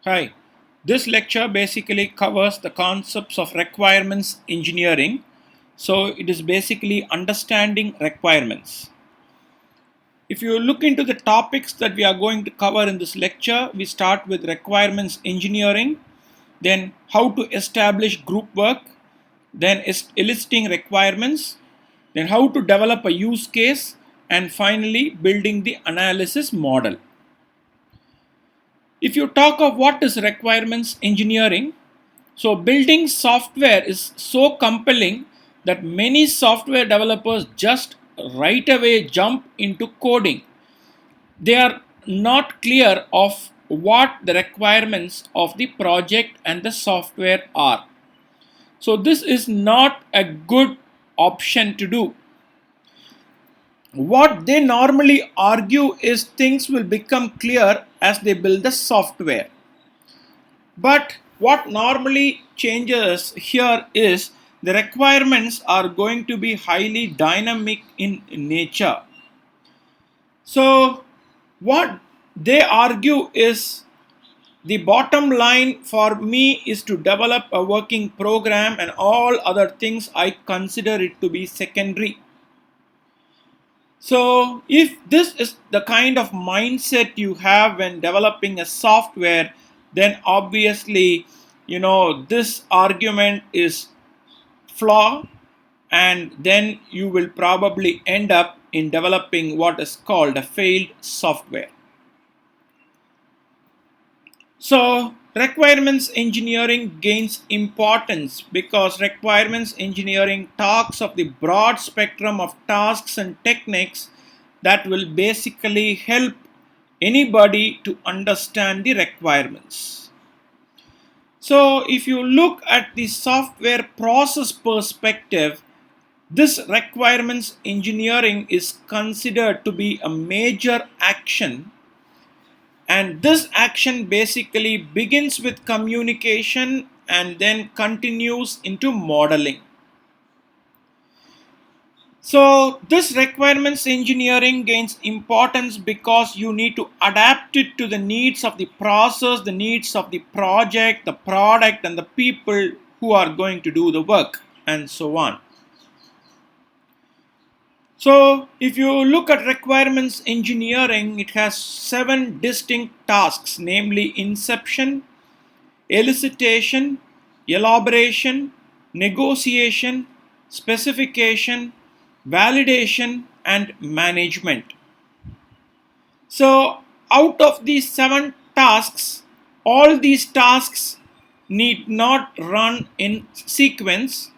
Hi, this lecture basically covers the concepts of requirements engineering. So it is basically understanding requirements. If you look into the topics that we are going to cover in this lecture, we start with requirements engineering, then how to establish group work, then eliciting requirements, then how to develop a use case, and finally building the analysis model. If you talk of what is requirements engineering, so building software is so compelling that many software developers just right away jump into coding. They are not clear of what the requirements of the project and the software are. So this is not a good option to do. What they normally argue is things will become clear as they build the software. But what normally changes here is the requirements are going to be highly dynamic in nature. So, what they argue is the bottom line for me is to develop a working program, and all other things I consider it to be secondary. So, if this is the kind of mindset you have when developing a software, then obviously, this argument is flaw, and then you will probably end up in developing what is called a failed software. So, requirements engineering gains importance because requirements engineering talks of the broad spectrum of tasks and techniques that will basically help anybody to understand the requirements. So, if you look at the software process perspective, this requirements engineering is considered to be a major action, and this action basically begins with communication and then continues into modeling. So this requirements engineering gains importance because you need to adapt it to the needs of the process, the needs of the project, the product, and the people who are going to do the work, and so on. So if you look at requirements engineering, it has 7 distinct tasks, namely inception, elicitation, elaboration, negotiation, specification, validation, and management. So out of these 7 tasks, all these tasks need not run in sequence.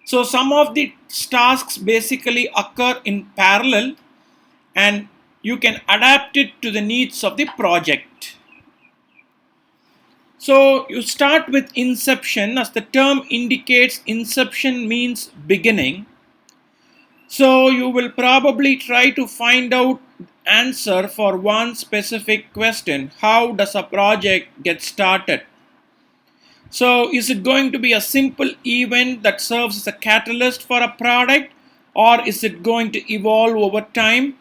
So some of the tasks basically occur in parallel, and you can adapt it to the needs of the project. So you start with inception. As the term indicates, inception means beginning. So you will probably try to find out answer for one specific question. How does a project get started? So is it going to be a simple event that serves as a catalyst for a product, or is it going to evolve over time?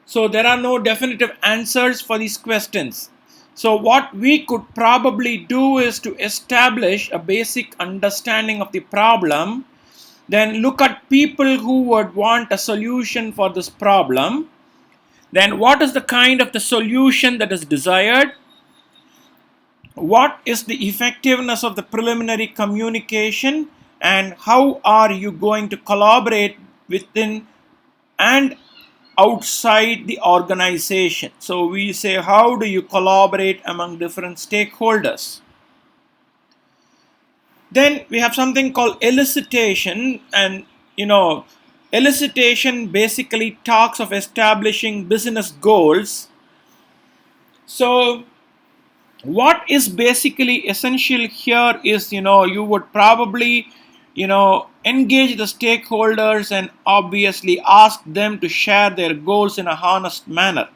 So there are no definitive answers for these questions. So what we could probably do is to establish a basic understanding of the problem, then look at people who would want a solution for this problem, then what is the kind of the solution that is desired, what is the effectiveness of the preliminary communication, and how are you going to collaborate within and outside the organization. So we say, how do you collaborate among different stakeholders? Then we have something called elicitation, and elicitation basically talks of establishing business goals. So what is basically essential here is, you would probably engage the stakeholders and obviously ask them to share their goals in a honest manner.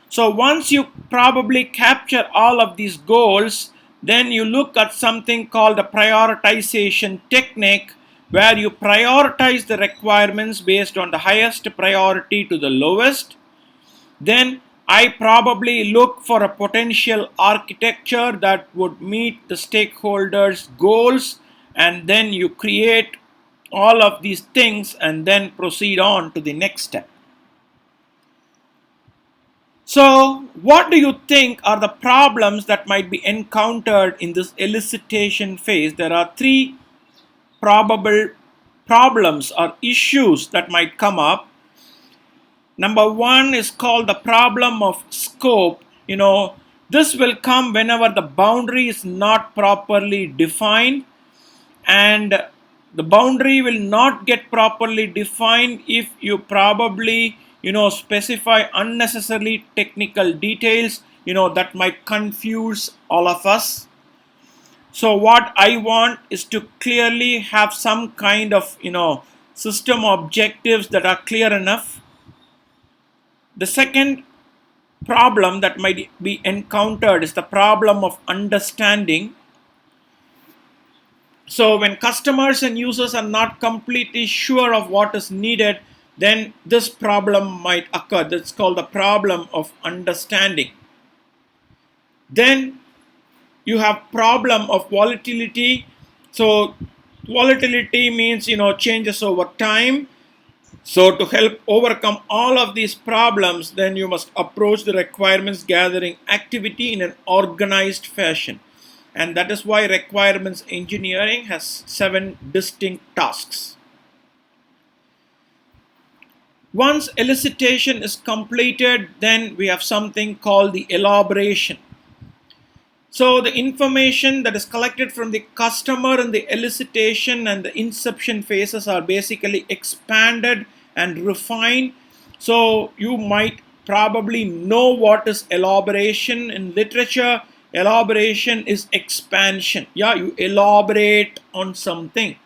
So once you probably capture all of these goals, then you look at something called a prioritization technique, where you prioritize the requirements based on the highest priority to the lowest. Then I probably look for a potential architecture that would meet the stakeholders' goals, and then you create all of these things and then proceed on to the next step. So, what do you think are the problems that might be encountered in this elicitation phase? There are three probable problems or issues that might come up. Number one is called the problem of scope. This will come whenever the boundary is not properly defined, and the boundary will not get properly defined if you probably specify unnecessarily technical details that might confuse all of us. So what I want is to clearly have some kind of system objectives that are clear enough. The second problem that might be encountered is the problem of understanding. So when customers and users are not completely sure of what is needed, then this problem might occur. That's called the problem of understanding. Then you have problem of volatility. So volatility means changes over time. So to help overcome all of these problems, then you must approach the requirements gathering activity in an organized fashion. And that is why requirements engineering has 7 distinct tasks. Once elicitation is completed, then we have something called the elaboration. So the information that is collected from the customer in the elicitation and the inception phases are basically expanded and refined. So you might probably know what is elaboration in literature. Elaboration is expansion. Yeah, you elaborate on something.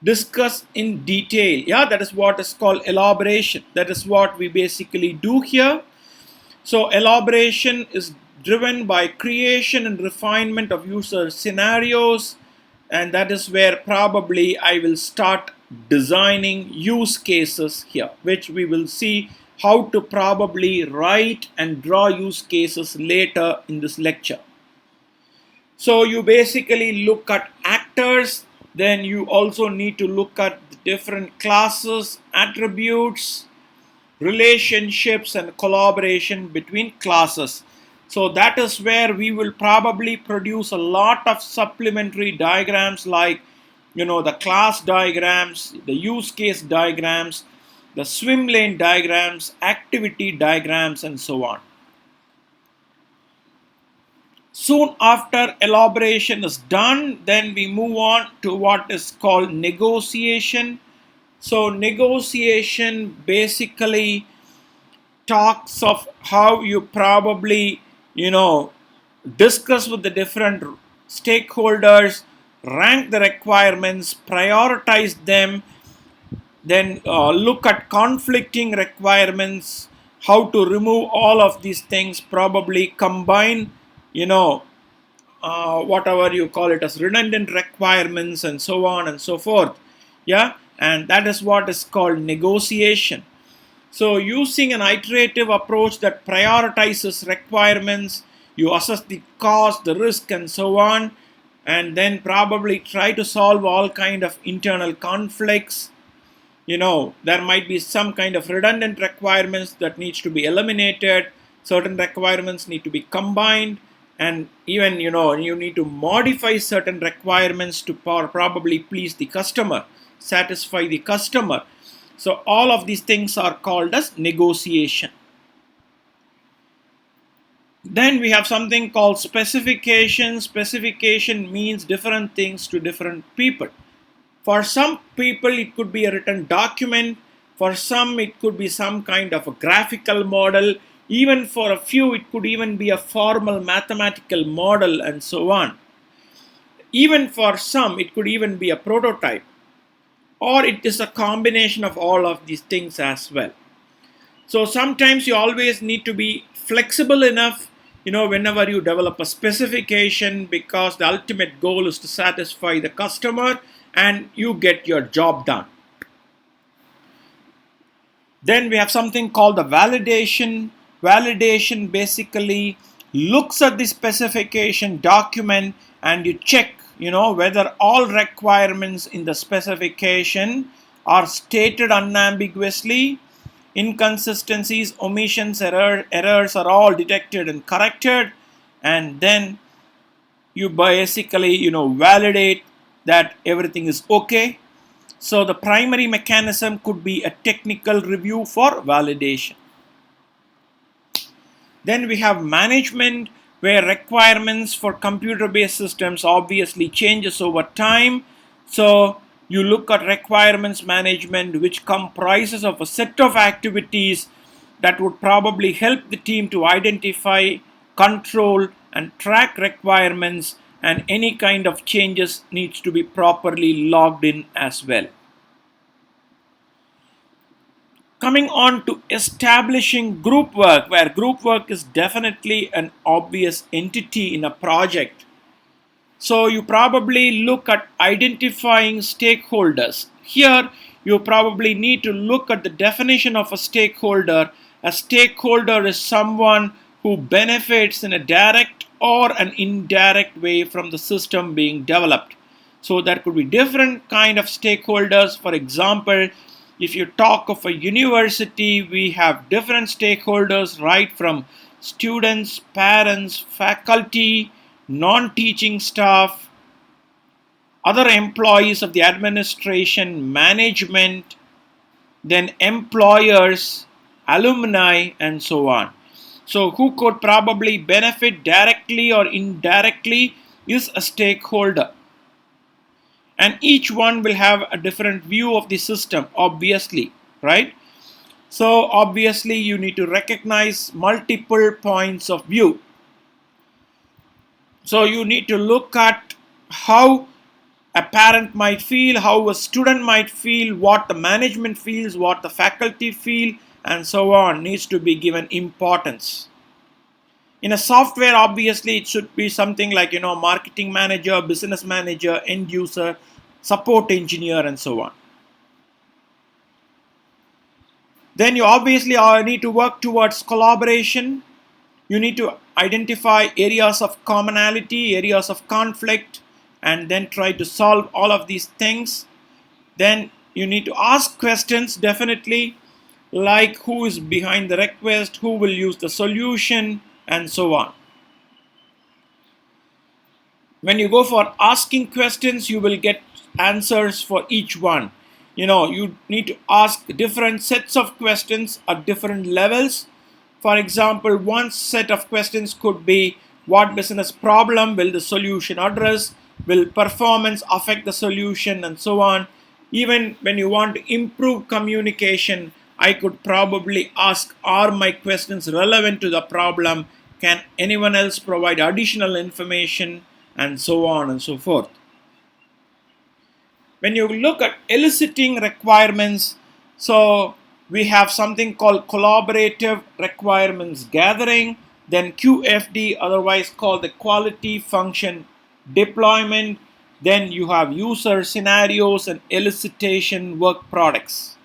Discuss in detail. Yeah, that is what is called elaboration. That is what we basically do here. So elaboration is driven by creation and refinement of user scenarios, and that is where probably I will start designing use cases here, which we will see how to probably write and draw use cases later in this lecture. So you basically look at actors, then you also need to look at the different classes, attributes, relationships, and collaboration between classes. So that is where we will probably produce a lot of supplementary diagrams like the class diagrams, the use case diagrams, the swim lane diagrams, activity diagrams, and so on. Soon after elaboration is done, then we move on to what is called negotiation. So negotiation basically talks of how you probably discuss with the different stakeholders, rank the requirements, prioritize them, then look at conflicting requirements, how to remove all of these things, probably combine whatever you call it as redundant requirements, and so on and so forth. Yeah, and that is what is called negotiation. So using an iterative approach that prioritizes requirements, you assess the cost, the risk, and so on, and then probably try to solve all kind of internal conflicts. There might be some kind of redundant requirements that needs to be eliminated. Certain requirements need to be combined, and even you need to modify certain requirements to probably please the customer, satisfy the customer. So all of these things are called as negotiation. Then we have something called specification. Specification means different things to different people. For some people, it could be a written document. For some, it could be some kind of a graphical model. Even for a few, it could even be a formal mathematical model, and so on. Even for some, it could even be a prototype. Or it is a combination of all of these things as well. So sometimes you always need to be flexible enough, whenever you develop a specification, because the ultimate goal is to satisfy the customer and you get your job done. Then we have something called the validation. Validation basically looks at the specification document and you check, whether all requirements in the specification are stated unambiguously. Inconsistencies, omissions, errors are all detected and corrected, and then you basically validate that everything is okay. So the primary mechanism could be a technical review for validation. Then we have management, where requirements for computer-based systems obviously changes over time. So you look at requirements management, which comprises of a set of activities that would probably help the team to identify, control, and track requirements, and any kind of changes needs to be properly logged in as well. Coming on to establishing group work, where group work is definitely an obvious entity in a project. So you probably look at identifying stakeholders. Here you probably need to look at the definition of a stakeholder. A stakeholder is someone who benefits in a direct or an indirect way from the system being developed. So there could be different kind of stakeholders. For example, if you talk of a university, we have different stakeholders, right from students, parents, faculty, non-teaching staff, other employees of the administration, management, then employers, alumni, and so on. So who could probably benefit directly or indirectly is a stakeholder. And each one will have a different view of the system, obviously, right? So obviously you need to recognize multiple points of view. So you need to look at how a parent might feel, how a student might feel, what the management feels, what the faculty feel, and so on needs to be given importance. In a software, obviously, it should be something like, marketing manager, business manager, end user, support engineer, and so on. Then you obviously need to work towards collaboration. You need to identify areas of commonality, areas of conflict, and then try to solve all of these things. Then you need to ask questions, definitely, like who is behind the request, who will use the solution, and so on. When you go for asking questions, you will get answers for each one. You need to ask different sets of questions at different levels. For example, one set of questions could be, what business problem will the solution address? Will performance affect the solution, and so on. Even when you want to improve communication, I could probably ask, are my questions relevant to the problem? Can anyone else provide additional information? And so on and so forth. When you look at eliciting requirements, so we have something called collaborative requirements gathering, then QFD, otherwise called the quality function deployment, then you have user scenarios and elicitation work products.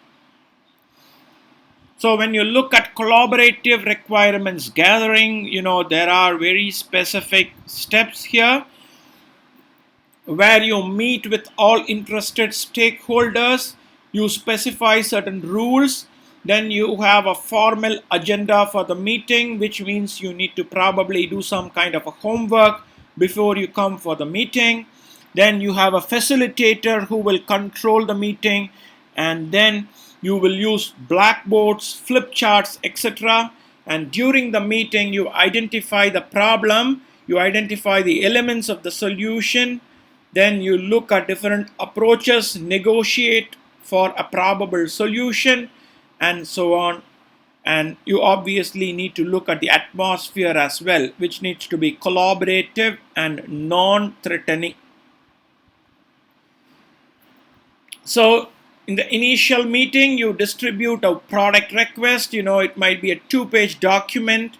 So when you look at collaborative requirements gathering, there are very specific steps here where you meet with all interested stakeholders, you specify certain rules, then you have a formal agenda for the meeting, which means you need to probably do some kind of a homework before you come for the meeting. Then you have a facilitator who will control the meeting, and then you will use blackboards, flip charts, etc. And during the meeting, you identify the problem, you identify the elements of the solution, then you look at different approaches, negotiate for a probable solution, and so on. And you obviously need to look at the atmosphere as well, which needs to be collaborative and non-threatening. So in the initial meeting, you distribute a product request. It might be a 2-page document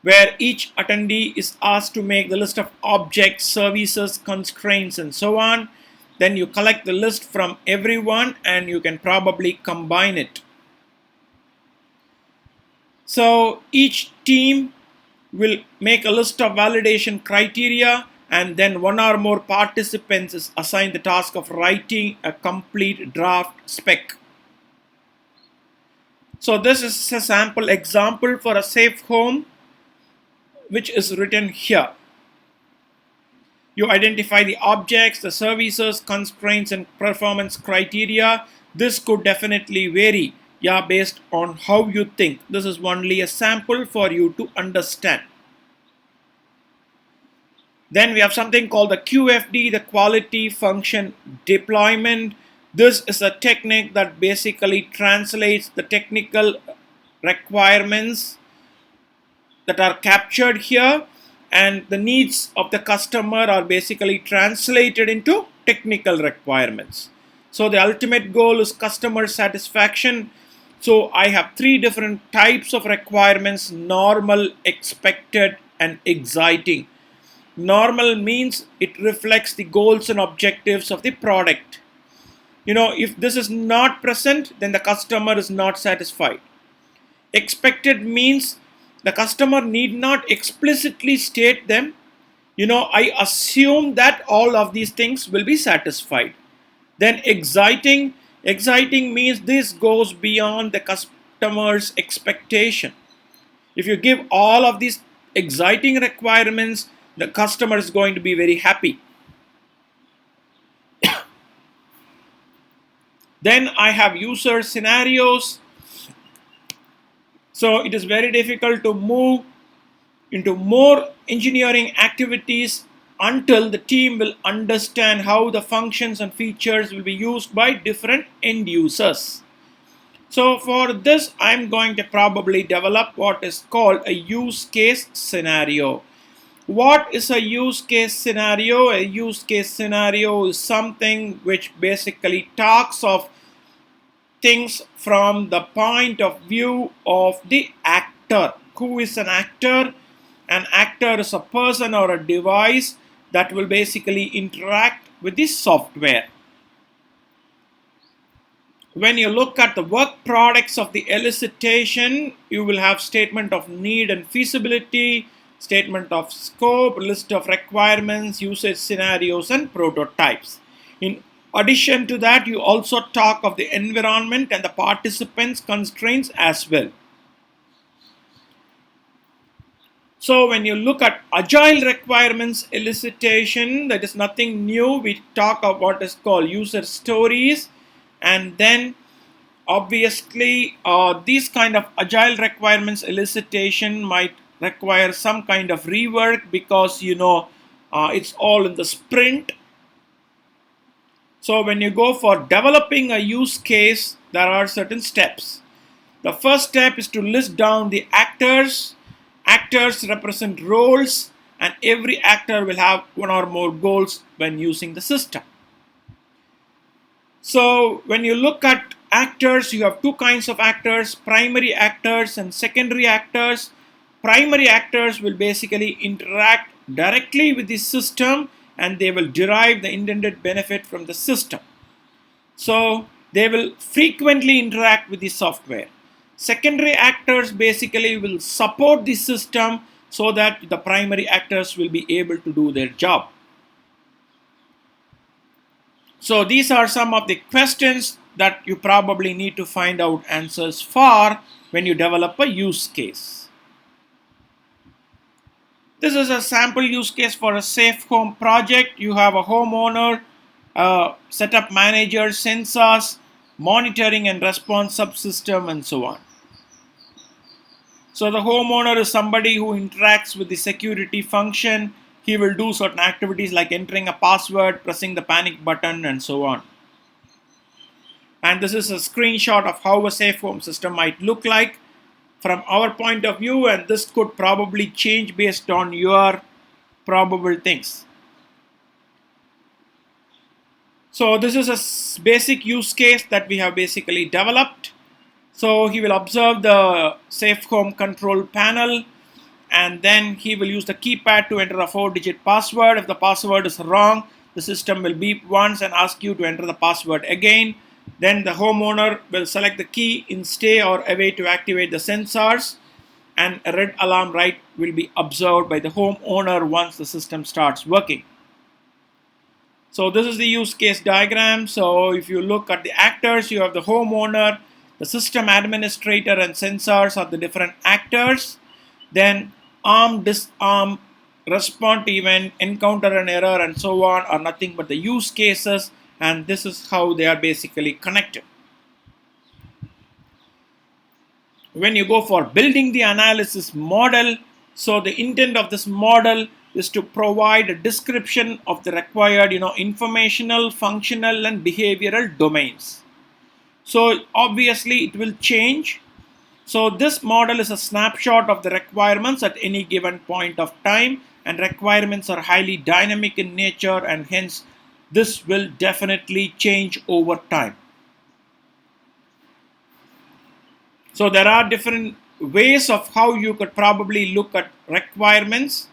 where each attendee is asked to make the list of objects, services, constraints, and so on. Then you collect the list from everyone and you can probably combine it. So each team will make a list of validation criteria, and then one or more participants is assigned the task of writing a complete draft spec. So this is a sample example for a safe home which is written here. You identify the objects, the services, constraints, and performance criteria. This could definitely vary, yeah, based on how you think. This is only a sample for you to understand. Then we have something called the QFD, the quality function deployment. This is a technique that basically translates the technical requirements that are captured here, and the needs of the customer are basically translated into technical requirements. So the ultimate goal is customer satisfaction. So I have three different types of requirements: normal, expected, and exciting. Normal means it reflects the goals and objectives of the product. If this is not present, then the customer is not satisfied. Expected means the customer need not explicitly state them. I assume that all of these things will be satisfied. Then exciting means this goes beyond the customer's expectation. If you give all of these exciting requirements, the customer is going to be very happy. Then I have user scenarios. So it is very difficult to move into more engineering activities until the team will understand how the functions and features will be used by different end users. So for this, I'm going to probably develop what is called a use case scenario. What is a use case scenario? A use case scenario is something which basically talks of things from the point of view of the actor. Who is an actor? An actor is a person or a device that will basically interact with the software. When you look at the work products of the elicitation, you will have statement of need and feasibility, statement of scope, list of requirements, usage scenarios, and prototypes. In addition to that, you also talk of the environment and the participants' constraints as well. So when you look at agile requirements elicitation, that is nothing new. We talk of what is called user stories, and then obviously these kind of agile requirements elicitation might require some kind of rework because it's all in the sprint. So when you go for developing a use case, there are certain steps. The first step is to list down the actors. Actors represent roles, and every actor will have one or more goals when using the system. So when you look at actors, you have two kinds of actors: primary actors and secondary actors. Primary actors will basically interact directly with the system, and they will derive the intended benefit from the system. So they will frequently interact with the software. Secondary actors basically will support the system so that the primary actors will be able to do their job. So these are some of the questions that you probably need to find out answers for when you develop a use case. This is a sample use case for a safe home project. You have a homeowner, setup manager, sensors, monitoring and response subsystem, and so on. So the homeowner is somebody who interacts with the security function. He will do certain activities like entering a password, pressing the panic button, and so on. And this is a screenshot of how a safe home system might look like from our point of view, and this could probably change based on your probable things. So this is a basic use case that we have basically developed. So he will observe the safe home control panel, and then he will use the keypad to enter a 4-digit password. If the password is wrong, the system will beep once and ask you to enter the password again. Then the homeowner will select the key in stay or away to activate the sensors. and a red alarm light will be observed by the homeowner once the system starts working. So this is the use case diagram. So if you look at the actors, you have the homeowner, the system administrator, and sensors are the different actors. Then arm, disarm, respond to event, encounter an error, and so on are nothing but the use cases, and this is how they are basically connected. When you go for building the analysis model, so the intent of this model is to provide a description of the required informational, functional, and behavioral domains. So obviously it will change. So this model is a snapshot of the requirements at any given point of time, and requirements are highly dynamic in nature, and hence this will definitely change over time. So there are different ways of how you could probably look at requirements.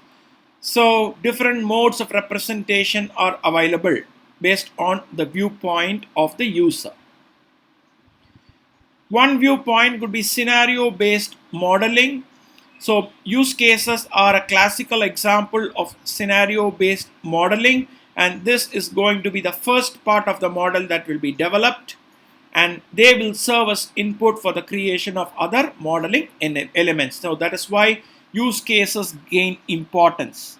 So different modes of representation are available based on the viewpoint of the user. One viewpoint could be scenario-based modeling. So use cases are a classical example of scenario-based modeling, and this is going to be the first part of the model that will be developed, and they will serve as input for the creation of other modeling elements. So that is why use cases gain importance.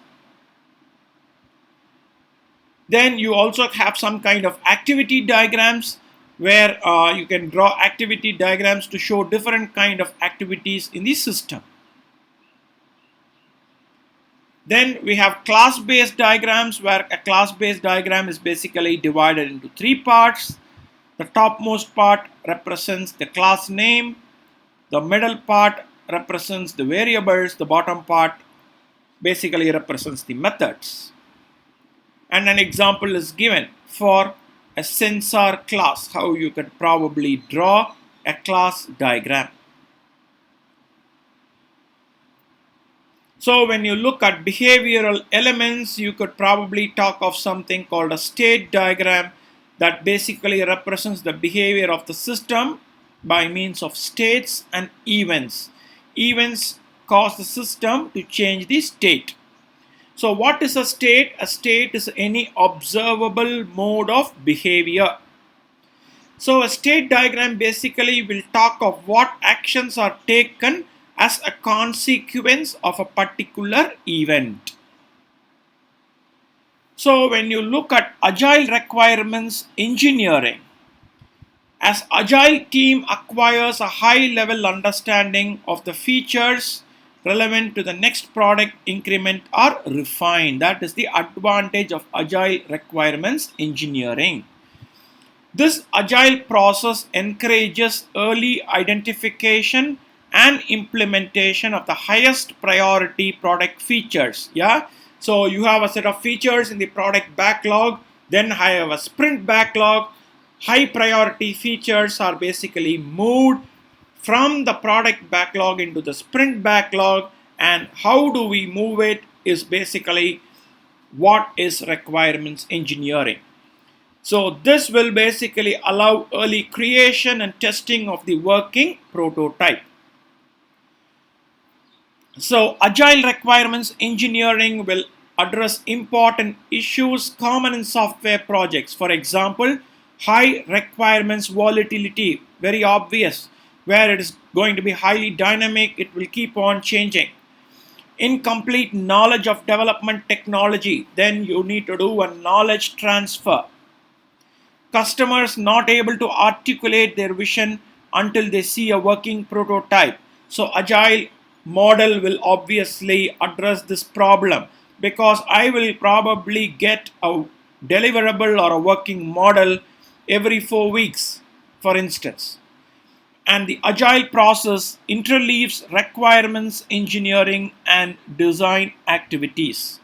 Then you also have some kind of activity diagrams where you can draw activity diagrams to show different kind of activities in the system. Then we have class-based diagrams, where a class-based diagram is basically divided into three parts. The topmost part represents the class name, the middle part represents the variables, the bottom part basically represents the methods. And an example is given for a sensor class, how you could probably draw a class diagram. So when you look at behavioral elements, you could probably talk of something called a state diagram that basically represents the behavior of the system by means of states and events. Events cause the system to change the state. So what is a state? A state is any observable mode of behavior. So a state diagram basically will talk of what actions are taken as a consequence of a particular event. So when you look at agile requirements engineering, as agile team acquires a high level understanding of the features relevant to the next product increment are refined. That is the advantage of agile requirements engineering. This agile process encourages early identification and implementation of the highest priority product features. Yeah. So you have a set of features in the product backlog, then I have a sprint backlog. High priority features are basically moved from the product backlog into the sprint backlog, and how do we move it is basically what is requirements engineering. So this will basically allow early creation and testing of the working prototype. So agile requirements engineering will address important issues common in software projects. For example, high requirements volatility, very obvious, where it is going to be highly dynamic, it will keep on changing. Incomplete knowledge of development technology, then you need to do a knowledge transfer. Customers not able to articulate their vision until they see a working prototype. So agile model will obviously address this problem, because I will probably get a deliverable or a working model every 4 weeks, for instance. And the agile process interleaves requirements engineering and design activities.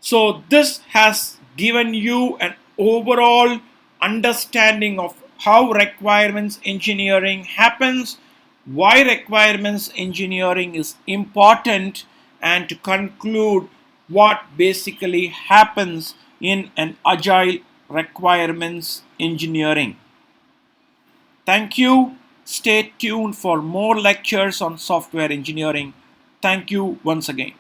So this has given you an overall understanding of how requirements engineering happens, why requirements engineering is important, and to conclude what basically happens in an agile requirements engineering. Thank you. Stay tuned for more lectures on software engineering. Thank you once again.